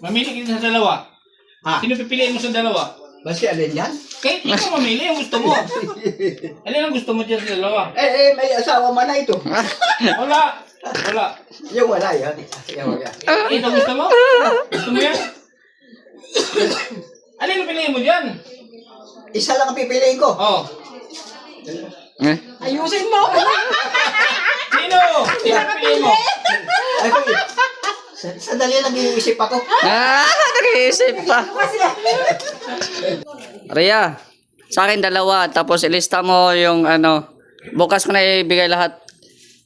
Mamili kita sa dalawa. Ha? Sino pipiliin mo sa dalawa? Basta alin yan? Kahit ikaw mamili ang gusto mo. Alin ang gusto mo dyan sa dalawa? May asawa man na ito. Wala. Wala. Yung wala yan. Yung wala. Ito gusto mo? Gusto mo yan? Alin ang piliin mo dyan? Isa lang ang pipiliin ko. Oh. Ayusin mo! Sino? Sino ang piliin mo? Ay, sandali lang iisip ako. Nag-iisip pa. Rhea, sa akin dalawa. Tapos ilista mo yung ano. Bukas ko na ibigay lahat.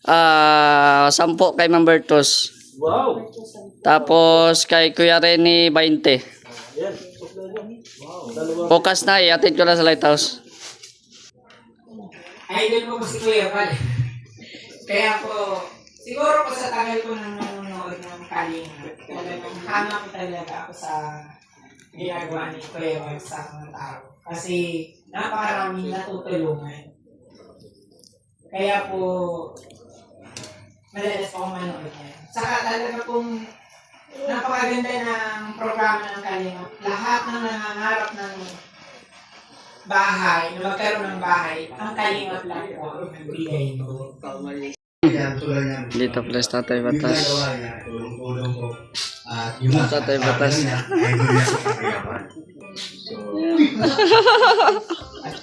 10 kay Ma'am Bertos. Wow. Tapos kay Kuya Rene 20. Bukas na, i-attend ko na sa Lighthouse. Idol ko si Kuya Val. Kaya po, siguro po sa tagal ko nang nanonood ng Kalinga, talagang hanga ko talaga ako sa ginagawa ni Kuya Val sa mga tao. Kasi napakaraming natutulungan. Kaya po, madalas po akong manood niya. Saka talaga pong napakaganda ng programa ng Kalinga. Lahat ng nangangarap ng bahay, na magkaroon ng bahay, ang Kalinga lang po ang nagbigay mo. Dito plus Tatay Batas. Tulong-tulong ko. At yung mga Tatay Batas. idol niya sa kagayapan. So,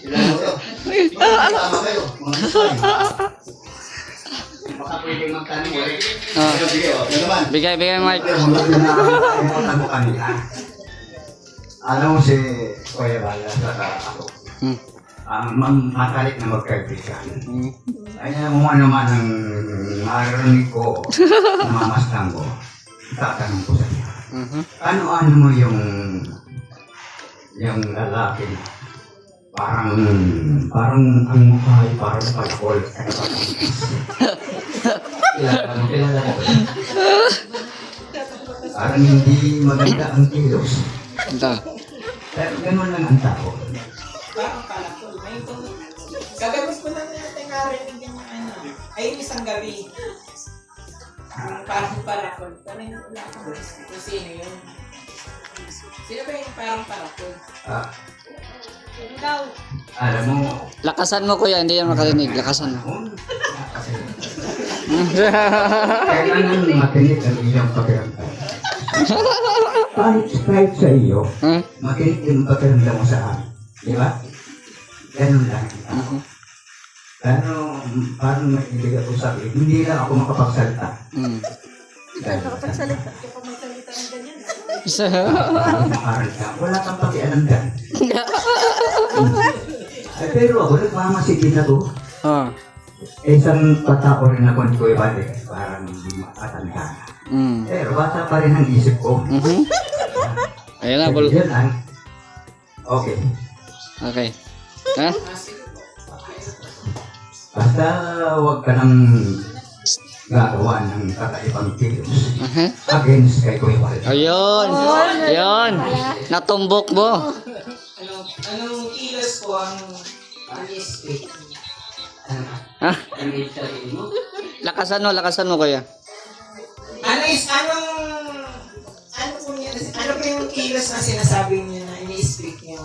ilan mo to? Tama kayo, mga kasay. Baka pwede magtanong ulit. Pero sige, yun naman. Bigay, Mike. Tagukan nila. Alam mo si Kuya Bala sa ako. Matalik na magkaibigan. Kaya mo naman ang marinig ko, namamastan ko, tatanong ko sa niya. Ano mo yung lalaki na parang ang mukha ay parang pag-call. Kilala ko. Parang hindi maganda ang kilos. Ito. Pero ganun lang ang tao. Parang palakol. May ito. Gagawin ko lang natin narinig yung ano. Ay, isang gabi. Parang palakol. Parang wala akong kung sino yun. Sino ba yung parang palakol? Sino daw? Alam mo, Lakasan mo kuya, hindi yan makarinig. Lakasan mo. kailangan makinig ang iyong pakiramdam. Kahit sa iyo, makinig yung pakiramdam mo sa akin. Di ba? Ganun lang. Pero parang maibigay ko sa akin, hindi lang ako makapagsalita. Nakapagsalita. Kapag magsalita ng ganyan. Wala kang pakialam dyan. Pero ako, nagmamasigit ako. Isang patao rin ako ni Kuya Bale, parang matanda na. Pero bata pa rin ang isip ko. Ayun na, Yan lang. Okay. Okay. Ha? Basta huwag ka nang gagawa ng kakaibang kilos against kay Kuya Bale. Ayun. Ayun. Natumbok mo. Anong kilos po ang i-speak? Ha? Lakasan mo kuya. Ano po yung kilos na sinasabi niyo na ini-speak niyo?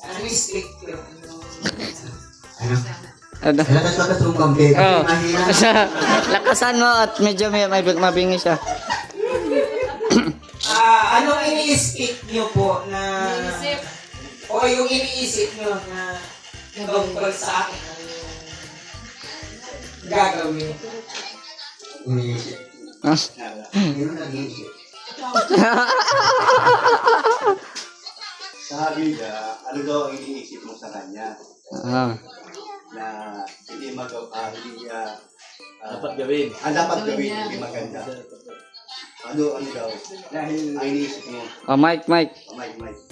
Ano yung speak ko? Ano? Ano? Lakas-lakas mong kampi. Oh. Mahina. Lakasan mo at medyo may mabingi siya. Anong ini-speak niyo po na... O yung iniisip niyo na tungkol sa akin ang gagawin? Iniisip. Ah. Yun ang iniisip. Sabi niya, ano daw ang iniisip mo sa kanya? Na hindi hindi dapat gawin. Dapat gawin, hindi maganda. Ano daw? Dahil ang iniisip mo. Mike.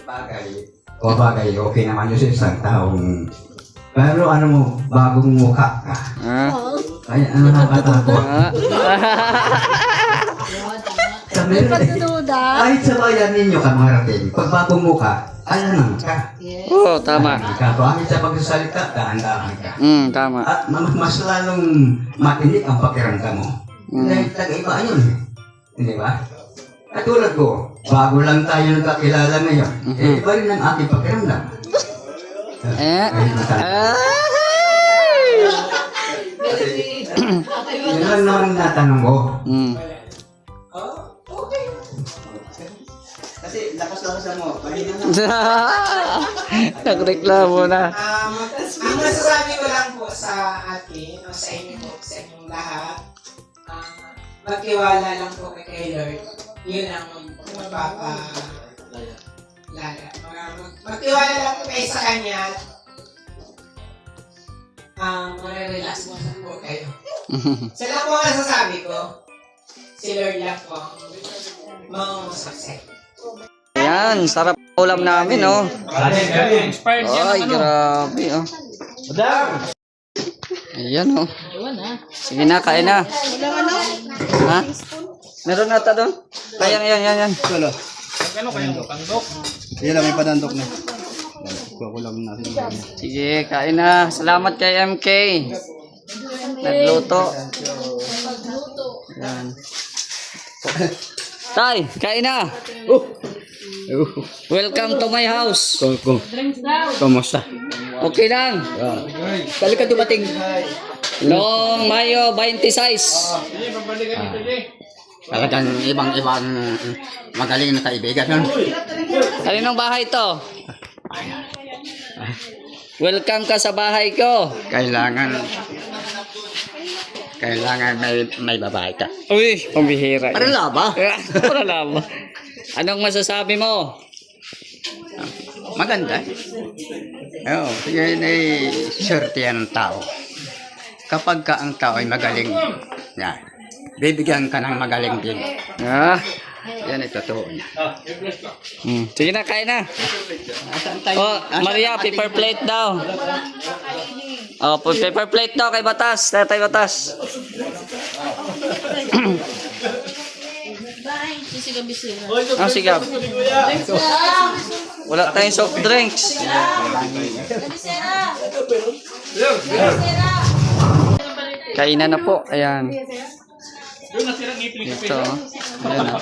Bagay. Bagay, okay naman yun sa isang taong. Pero ano mo, bagong mukha ka. Ay, ano nakatakot? May pagdududa. Kahit sa bayan ninyo ka mga rating, pag bagong mukha, alam ka. Oo, tama. Kahit sa pagsasalita, dahan-dahan ka. Tama. At mas lalong matinik ang pakiramdam mo. Dahil taga-iba yun. Hindi ba? Katulad ko, bago lang tayo nagkakilala ngayon, iba rin ang ating pakiramdam. Yun lang naman ang natanong ko. Kasi lakas-lakasan mo. Kanina na. Nagreklamo na. Ang masasabi ko lang po sa atin, o sa inyo po, sa inyong lahat, magtiwala lang po kay Lord. Yun ang magpapalala. Magtiwala lang po kayo sa Kanya. Marirelax mo po kayo. Sa lahat po ang nasasabi ko, si Lord lang po ang success. Ayan, sarap ulam namin, oh. Expired yan. Ay, grabe, oh. Ayan, oh. Sige na, kain na. Ha? Meron nata doon? Yan. Wala. Ano kayong tandok? Yan lang, may panandok na. Kuha ko lang natin. Sige, kain na. Salamat kay MK. Nagluto. Ayan. Tay, kain na. Welcome to my house. Kumusta? Okay lang. Kali ka dumating. Noong Mayo 26. Sige, babalikan ito, Jay. Talagang ibang-ibang magaling na kaibigan nun. Kaninong bahay to? Welcome ka sa bahay ko. Kailangan may babae ka. Uy, pambihira. Para laba. Para laba. Anong masasabi mo? Maganda. Oo, yan ay swerte yan ng tao. Kapag ka ang tao ay magaling, yan, bibigyan ka ng magaling din. Ah, Yan ay totoo. sige na, kain na. Oh, Maria, paper plate daw. Oh, paper plate daw kay Batas. Tatay Batas. Ah, sigab. Wala tayong soft drinks. Kainan na po. Ayan. Doon nasira ng ipling kape. Ito. Ayan na.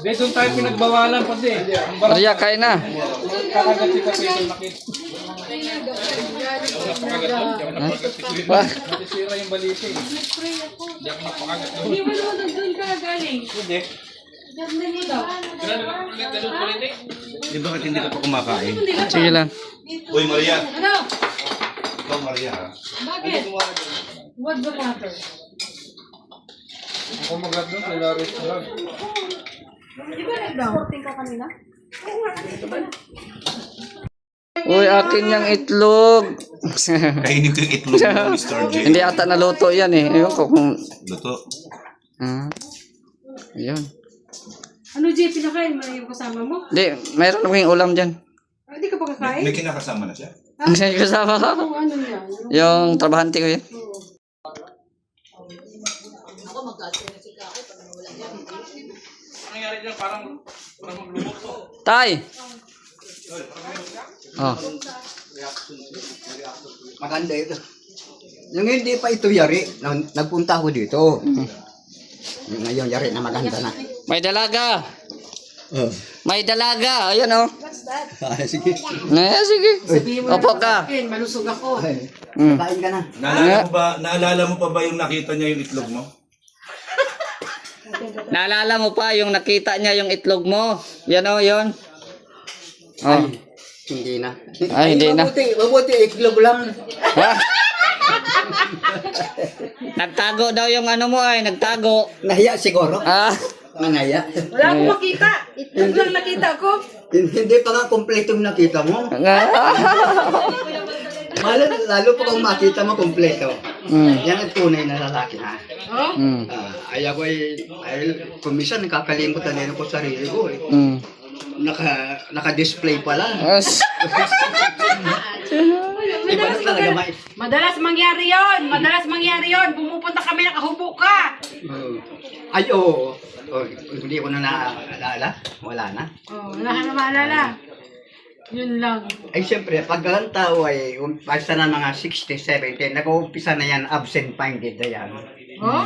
Hindi, doon tayo pinagbawalan pati. Ang barang Maria, kain na. kakagat si kape doon nakit. Napakagat doon. Di ako napakagat si kape. Wah. Natisira yung balita eh. Di ako napakagat doon. Hindi mo naman doon ka galing. Hindi. Ganda mo daw. Grabe ka ulit ganun kulit eh. Di bakit hindi ka pa kumakain? Sige lang. Uy, Maria. Ano? Ikaw, Maria. Bakit? What the matter? Ako magat doon sa Laris Vlog. Di ba nag-sporting ka kanina? Uy, akin yung itlog. Kainin ko yung itlog mo, Mr. J. Hindi ata naluto yan eh. Ewan ko kung... Luto. Ayun. Ano, Jay, pinakain mo na yung kasama mo? Hindi, mayroon kaming ulam dyan. Hindi ka pa kakain? May kinakasama na siya. Ang sa'yo kasama ka? Kung ano yan? Yung trabahante ko yun. Ang nangyari dyan, parang maglumot to. Tay! Oh. Maganda ito. Nung hindi pa ito yari, nagpunta ako dito. Ngayon yari na maganda na. May dalaga. May dalaga. Ayan oh. Sige. Sige. Sabihin mo Opo na ka. sa akin, malusog ako. Kain ka na. Naalala mo pa ba yung nakita niya yung itlog mo? Naalala mo pa yung nakita niya yung itlog mo? Yan oh, yun. Oh. Hindi na. Ay, hindi na. Mabuti, iklog lang. Ha? Nagtago daw yung ano mo ay, nagtago. Nahiya siguro. Ah. Nahiya. Wala akong makita. Itlog lang nakita ko. Hindi pa nga kompleto yung nakita mo. Lalo pa kung makita mo kompleto. Yan ang tunay na lalaki na. Oh? Ayaw ko kumisan nakakalimutan din ako sa sarili ko eh. Naka-display pala. Yes. Iba na talaga Madalas mangyari yon. Madalas mangyari yon. Pumupunta kami, nakahubo ka. Ay, oo. Hindi ko na naalala. Wala na. Oh, wala ka na maalala. Yun lang. Ay, siyempre, pag ang tao ay basta na mga 60, 70, nag-uumpisa na yan, absent-minded na yan. Oh?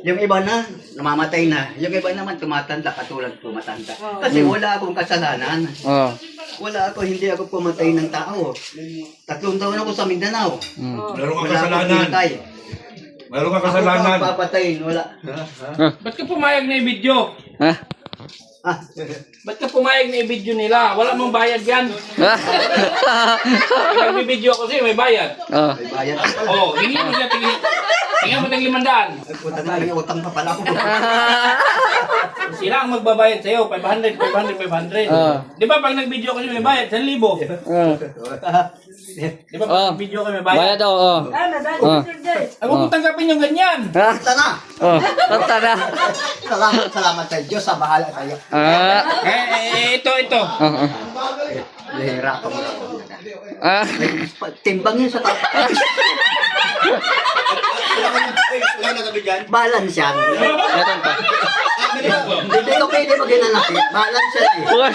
Yung iba na, namamatay na. Yung iba naman tumatanda, katulad ko matanda. Kasi wala akong kasalanan. Oh. Wala ako, hindi ako pumatay ng tao. 3 taon ako sa Mindanao. Meron kang Wala akong kasalanan. pinatay. Meron kang Ako kasalanan. pa papatayin, wala. Ba't ka pumayag na i-video? Ha? Ba't ka pumayag na i-video nila? Wala mong bayad yan. Pag nagbibideo ako sa'yo, may bayad. Oh. May bayad. Oo, hingi mo siya, tingin mo tayong 500. Ay, puta na, may utang pa pala ako. Sila ang magbabayad sa'yo, 500, 500, 500. Di ba pag nag-video kasi may bayad, 1,000. Di ba pag nag-video ka may bayad? Bayad daw, oh. Ay, huwag mo tanggapin yung ganyan. Ha? Puta na. Oh. Tata na. Salamat sa Diyos, sa bahala sa'yo. Ito. Oh. Lihira ka mo. Timbang yun sa tao. Wala na sabi dyan. Balance yan. Meron pa. Hindi ko pwede maginanakit. Balance yan eh. Uy.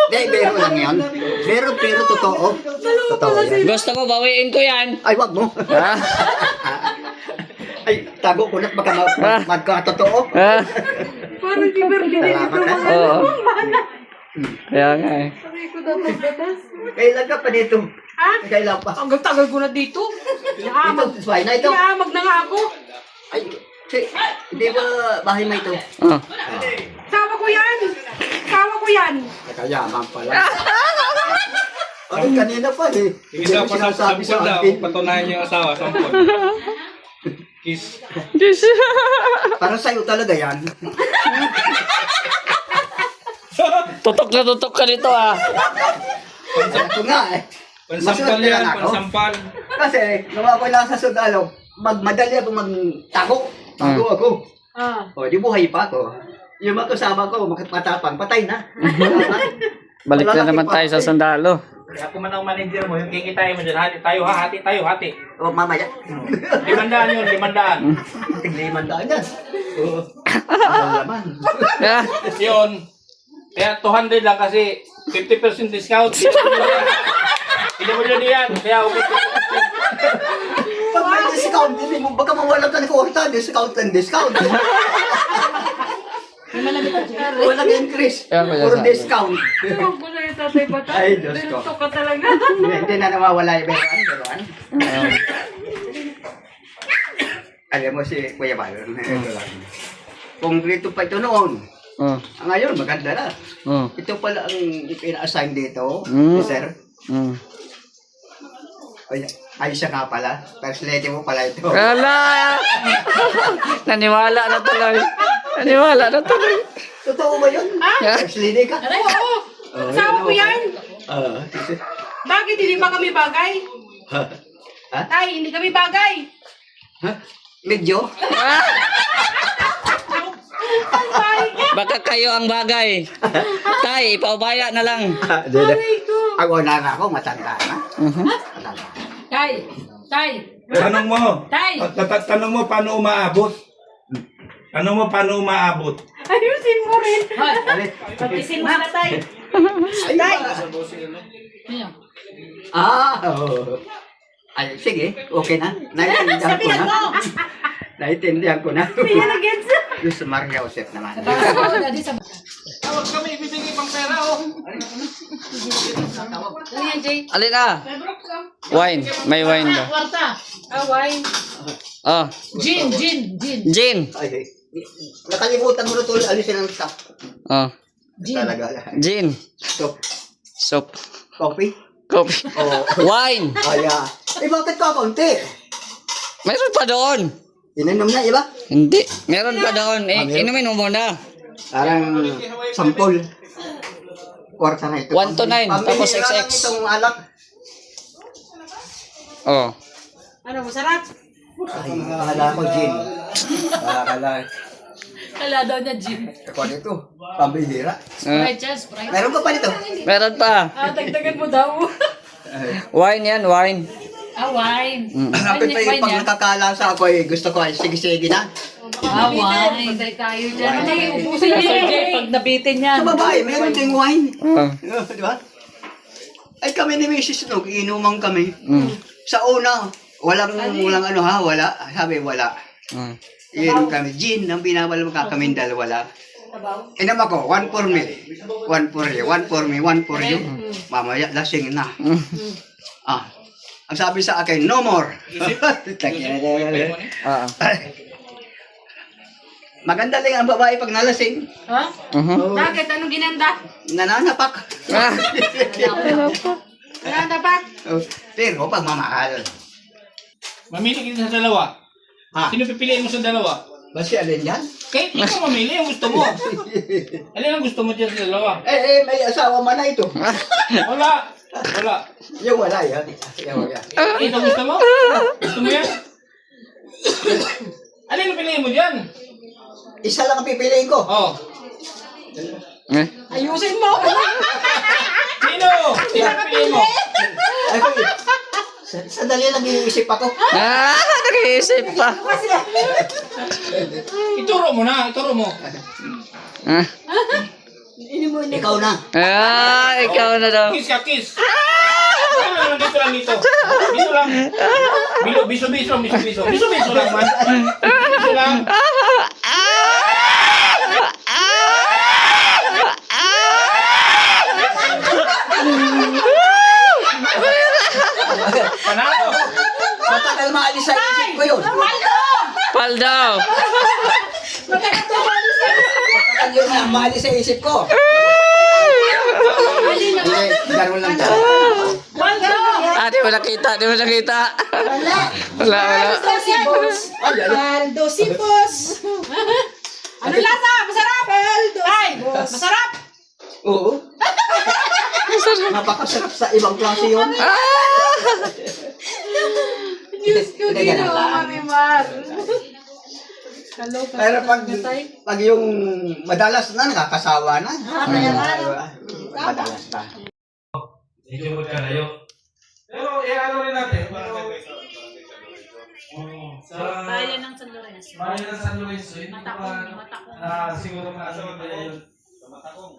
Hindi, bero lang yan. Pero totoo. Totoo yan. Gusto mo, bawiin ko yan. Ay, wag mo. Ha? Ay, tago ko na't baka magkatotoo. Ha? Parang di ba Salamat ha. Oo. Kaya nga eh. Sabi ko dapat batas. Kailan ka pa dito? Ha? Kailan pa? Hanggang tagal ko na dito. Nahamag. Ito, fine na ito. Nahamag na nga ako. Ay, hindi ba bahay mo ito? Oh. Sawa ko yan. Sawa ko yan. Nakayaman pala. Ay, kanina pa eh. Hindi Isa mo pa sa sinasabi sa sampol daw. akin. Patunayan niyo yung asawa. Sampol. Kiss. Para sa'yo talaga yan. Tutok na tutok ka dito ah. Ito nga eh. Pansampal Masulat yan. lang ako. Pansampal. Kasi, nung ako lang sa Sundalo, madali ako magtago. Tago ako. O, di buhay pa ako. Yung mga kasama ko, matapang, patay na. Balik na naman tayo sa sandalo. Kaya ako man ang manager mo, yung kikitain mo dyan, hati tayo ha, hati tayo, hati. O, mamaya. 500 yun, 500. Tiglimandaan yan. Oo. Ang laman. Ah. Yun. Kaya 200 lang kasi 50% discount. PWD yan. Kaya okay. Pag may discount, hindi mo, baka mawalan ka ng kuwarta, discount and discount. Walang increase. Kaya ko Puro sabi. discount. Huwag mo na yung tatay batas. Ay, Diyos ko. Dinutok ka talaga. Hindi na nawawala yung beruan. Alam mo si Kuya Bayon, ito lang. Kung dito pa ito noon, Oh. ngayon maganda na. Oh. Ito pala ang ina-assign dito, sir. Mm. Ay, siya nga pala. First lady mo pala ito. Ala! Naniwala na tuloy. Naniwala na tuloy. Totoo ba yun? First lady ka? Oo. Sawa ko yan. Bakit hindi ba kami bagay? Ha? Tay, hindi kami bagay. Medyo? Baka kayo ang bagay. Tay, ipaubaya na lang. Ako na ako, matanda na. Matanda. Tay, tay, Tanong mo. tay. Tanong mo paano umaabot. Tanong mo paano umaabot. Ayusin mo rin. Alit. Patisin mo na tay. Ay, oo. Ay, sige, okay na. Naintindihan ko na. Naintindihan ko na. Diyos Maria Joseph naman. Tawag kami, ibibigay pang pera oh. Alin na? Wine. May wine daw. Wine. Oh. Gin. Gin. Ay, nakalimutan mo na tuloy alisin ang stock. Oh. Talaga. Gin. Stop. Soup. Coffee? Coffee. Oo. Wine. Kaya. Eh, bakit ka kaunti? Meron pa doon. Ininom na, iba? Hindi. Meron pa doon. Inumin mo muna. Parang sampol. Kwarta na ito. 1 to 9, tapos Pambihira lang XX. itong alak. Oh. Ano, masarap? Ay, akala ko gin. Akala. Kala daw niya gin. Ako nito. Pambihira. Sprite. Meron ka pa nito? Meron pa. Dagdagan mo daw. Wine yan, wine. Wine. Kapit pa yung pag nakakalasa ako eh, gusto ko ay sige-sige na. Wine. Patay tayo dyan. Ubusin niya pag nabitin niya. Sa babae, meron ding wine. Oh. Di ba? Ay kami ni Mrs. Nog, inuman kami. Mm. Sa una, walang ano ha, wala. Sabi wala. Ah. Iinom kami. Gin, ang binawal mo kaming dalawa lang. Inom ako, one for me. One for you, one for me, one for you. Mamaya, lasing na. Ah. Ang sabi sa akin, no more. Ah. Maganda lang ang babae pag nalasing. Ha? Bakit? Anong ginanda? Nananapak. Ah. Ginanda pa? Oh, pero pagmamahal. Mamili kita sa dalawa. Ha? Sino pipiliin mo sa dalawa? Basta alin yan? Kahit ikaw mamili ang gusto mo. Alin ang gusto mo dyan sa dalawa? May asawa man na ito. Wala. Wala. Yung wala yan. Yung wala. Ito gusto mo? Gusto mo yan? Alin ang piliin mo dyan? Isa lang ang pipiliin ko. Oh. Eh. Ayusin mo! Sino? Sino ang piliin mo? Ay, sandali lang iniisip ako. Ah, nag-iisip pa. Ituro mo na. Ituro mo. Ah. Ikaw na. Ah, ikaw na daw. Kiss ka, kiss. Ano lang, dito lang dito. Dito lang. Biso-biso. Biso-biso lang man. Biso lang. Panalo. Matagal maalis sa isip ko yun. Pal daw. Matagal yun na maalis sa isip ko. Hindi, gano'n lang tayo. Ah, di mo nakita, di mo nakita. Wala. Aldo si boss. Ano lasa? Masarap! Ay! Masarap! Oo. Napakasarap sa ibang klase yun. Diyos ko, Hindi, di ganun na lang. marimar. Pero pag yung madalas na, nakakasawa na. Madalas na. Medyo magkalayo. Pero, ano rin natin. Sa Bayan ng San Lorenzo. bayan ng San Lorenzo, hindi Matakong. pa siguro maasawin pa yun. Sa Matakong.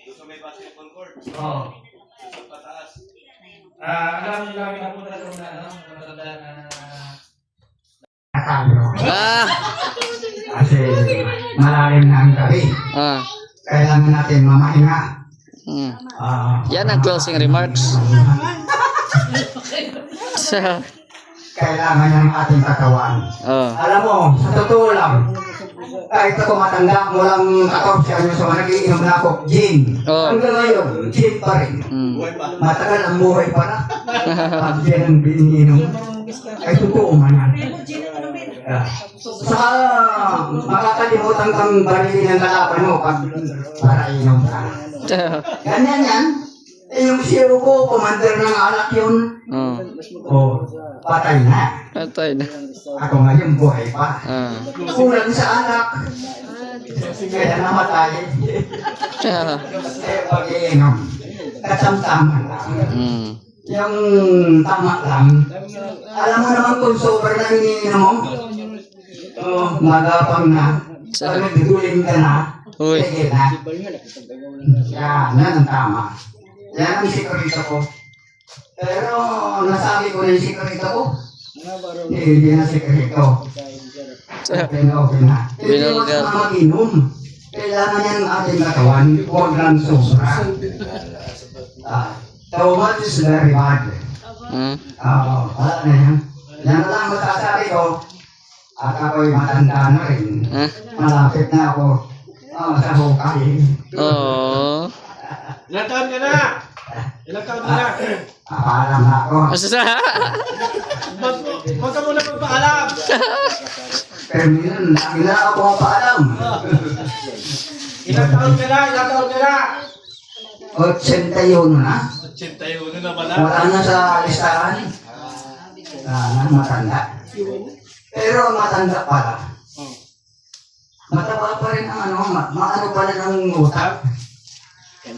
Doon sa may basketball court. Oo. Sa pataas. Alam niyo lagi na punta doon na, matanda na Ah. Kasi malalim na ang gabi. Ah. Kailangan natin mamahinga. Hmm. Yan ang closing remarks. Kailangan ng ating katawan. Oh. Alam mo, sa totoo lang, kahit ako matanda, mulang 14 anos ako, nagiinom na ako, gin. Oh. Hanggang ngayon, gin pa rin. Hmm. Matagal ang buhay pa na. Pag gin ang biniinom, ay totoo man yan. Saka, makakalimutan kang barili ng lalaban mo pag para inom ka. Ganyan yan. Eh, yung siro ko, commander ng alak yun. Oh. O, patay na. Patay na. Ako ngayon, buhay pa. Ah. Kulang sa alak. Kaya namatay. Eh, pag-iinom. Katamtaman lang. Hmm. Yung tama lang. Alam mo naman kung sober na iniinom mo. Magapang na. Pag nagduling ka na. Uy. Sige na. Yan ang tama. Yan ang sikrito ko. Pero nasabi ko na yung sikrito ko. Hindi na sikrito. Okay na. Hindi mo Binulgar. na mag-inom. Kailangan yan ang ating katawan. Huwag lang sobra. So much is very bad. Hmm. Wala na yan. Yan lang masasabi ko. At ako'y matanda na rin. Ah. Malapit na ako sa hukay. Oh. Ilang taon ka na? Ilang taon ka na? Paalam na ako. Huwag ka muna magpaalam. Pero minsan, lagi na ako paalam. Ilang taon ka na? Ilang taon ka na? 81 na. 81 na pala. Wala na sa listahan. Wala na, matanda. Pero ang matanda pala. Mataba pa rin ang maano pa rin ang utak.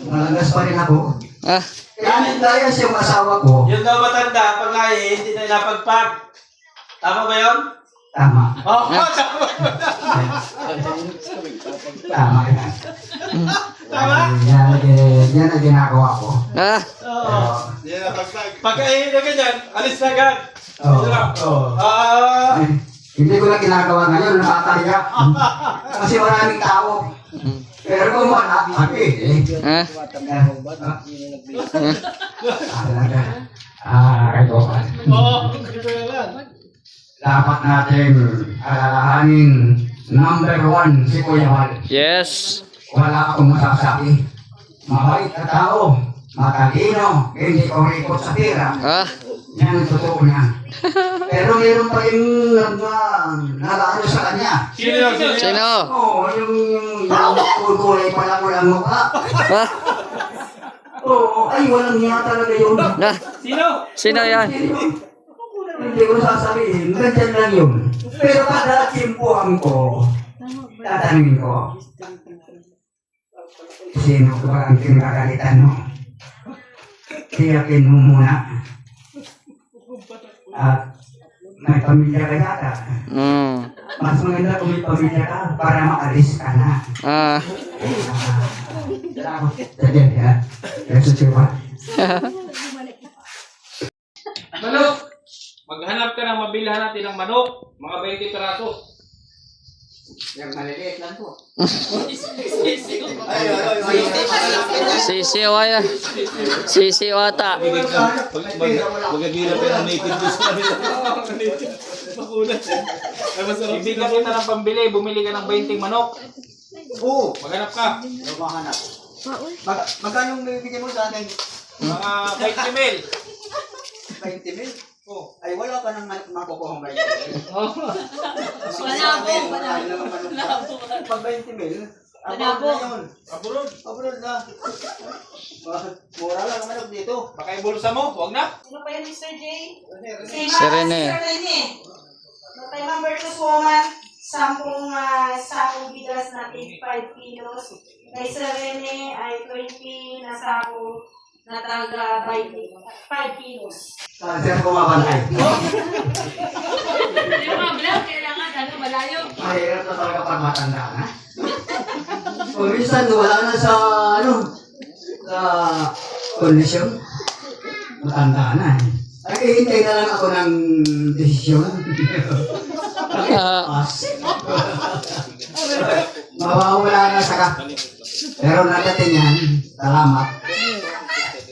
Malagas pa rin ako. Ah. Kaya naglayas yung asawa ko. Yung daw matanda, pag lahi, hindi na napagpag. Tama ba yun? Tama. Oo, tama. Tama yan. Tama? Yan ang ginagawa ko. Ah. Oo. Yan ang pagpag. Pagkain na ganyan, alis na agad. Oo. Ito lang. Oo. Ah, Hindi ko na ginagawa ngayon, nakakahiya. Kasi maraming tao. Pero kung wala, eh. Ah, Talaga. Ito. Dapat natin alalahanin number 1 si Kuya Wal. yes. Wala akong masasabi. Mabait na tao, matalino, hindi ko rikot sa tira. Ah, Yan ang totoo niya. Pero meron pa yung nalaano sa kanya. sino? Oo, yung kulay pala ko lang mukha. Ah, Oo, ay walang niya talaga yun. ah, sino yan? Hindi ko sasabihin, ganyan lang yun. Pero kada timpuhan ko, tatanungin ko, sino ba ang kinagalitan mo? Tiyakin mo muna. At may pamilya ka yata. Mas maganda kung may pamilya ka para maalis ka na. Ah, Jadi ya, siwa. Manok! Maghanap ka ng mabilhan natin ng manok. Mga 20 peraso. Yang maliliit lang po. sisiw yan. Sisiw ata. Magagila pa ng native juice namin. Ibigyan kita ng pambili. Bumili ka ng 20 manok. Oo. Maghanap ka. Mahanap. Magkano bibigyan mo sa akin? Mga 20 mil. 20 mil? Oh. Ay, wala ka nang makukuha ng 20 mil. Pag 20 mil, abroad na yun. Abroad. Abroad na. Mura lang ang manok dito. Baka ibulsa mo. Huwag na. Ano pa yan, Mr. J? Si Rene. Kay Ma'am Bertus Woman, 10 sakong bigas na 85 kilos. Kay Sir Rene ay 20 na sako na taga 5 kilos. Sir kumabantay. Yung mga vlog, kailangan malayo. Mahirap na talaga pag matanda na. Kung minsan wala na sa sa kondisyon. Matanda na. Ay, hintay na lang ako ng desisyon. Mawawala na sa ka. Pero nadating yan. Salamat.